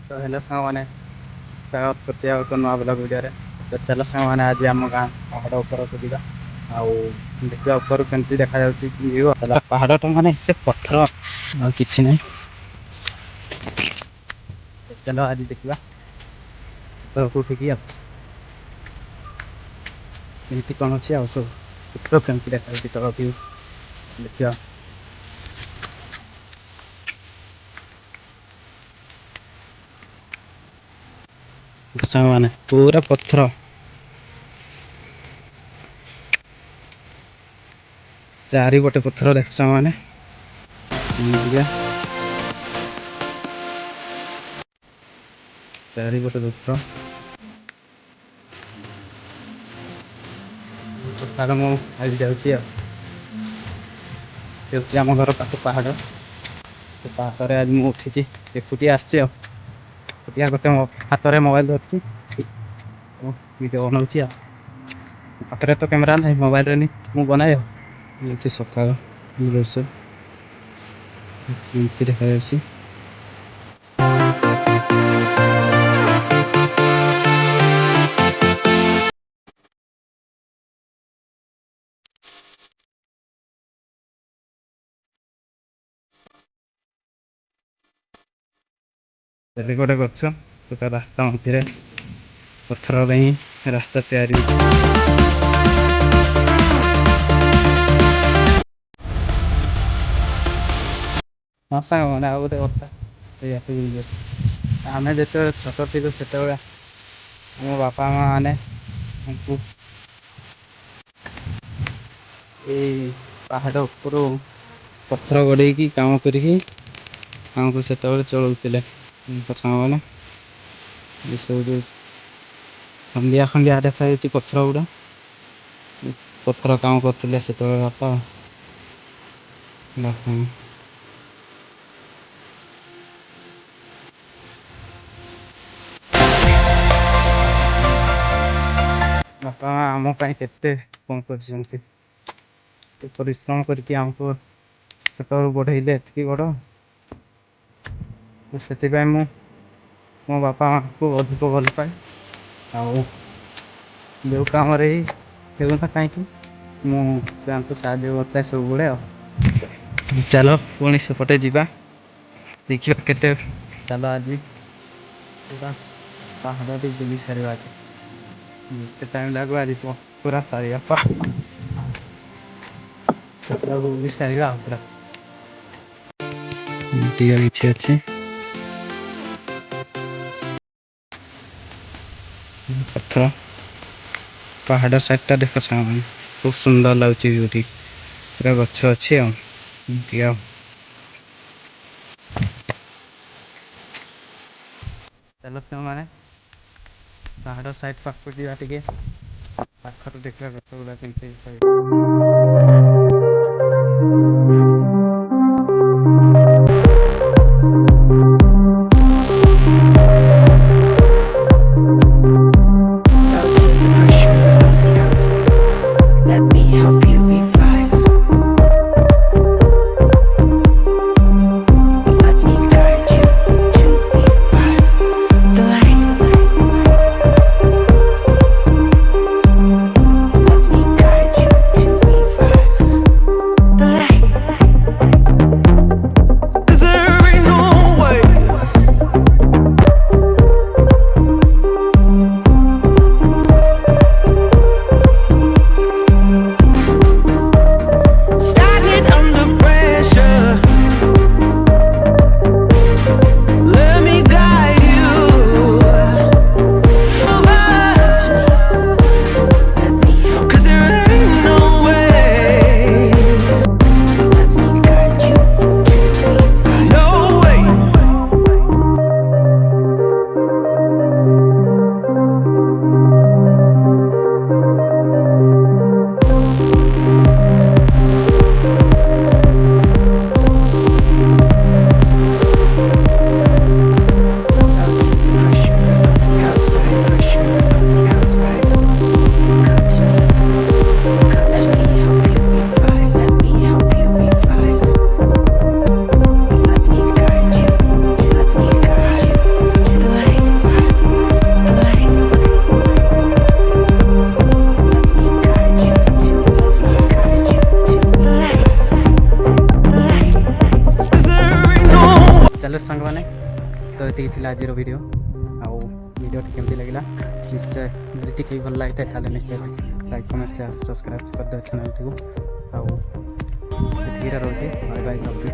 तो हेलो साଙ୍ଗमाने स्वागत करछि आ एक नवा ब्लॉग वीडियो रे। तो चलो साଙ୍ଗमाने आज आम गाँ पहाड़ ऊपर जा आउ देखा ऊपर केमती देखा व्यू पहाड़ तो माने एते पत्थर आ किछि नै। चलो आज देखा ऊपर उठिकी एमती कौन अच्छी आ सब ऊपर केमती देखा तल व्यू देखा। साଙ୍ଗमाने पूरा पत्थर चारिपटे पत्थर देख साଙ୍ଗमाने चारिपटे पत्थर सकाल मु आज जाऊँगी आम घर पाख पहाड़ तो पहाड़ आज मुझे उठी एकुटिया आसटिया गोटे हाथ में मोबाइल धरती वीडियो बनाऊँगी पाखे तो कैमेरा ना मोबाइल नहीं मुझे बनाए ये सकाल दृश्य देखा जा गोटे गच तो रास्ता मध्य पत्थर ही रास्ता तैयारी हाँ सांग मैंने आ गए कथा आम जो छोट थी से मो बापा माँ मैंने हमको ये पहाड़ उपर पत्थर गड़े काम करमको से चलाऊे मैंने सब खंडिया खंडिया देखा पत्थर गुड़ा पत्थर काम करते से बापा बापा आम के कौन कर परिश्रम करके आमको छोट बढ़ेले एति बड़ से मो बापा माँ को अधिक भल पाए जो कम होना कहीं मुझे साहय करता सब बड़े चलो पुणी सेपटे जा देखिए केते चलो आज पूरा पहाड़ बुली सारे जिते टाइम लगे आज पूरा सारे बुली सारे पूरा इच्छा अच्छे पत्थर पहाड़ साइडटा देख सामने खूब सुंदर लगुच ब्यूटी पूरा गछ अच्छे चलो मैंने पहाड़ साइड पाख जा पाखर देखा गछ गुड़ा चलो सांग मैंने तो ये आज वीडियो आउ वीडियो केमती लगे निश्चय जब टी भल लगे ताले निश्चय लाइक कमेंट शेयर सब्सक्राइब कर दे चैनल टी रोचे बाय बाय लव यू।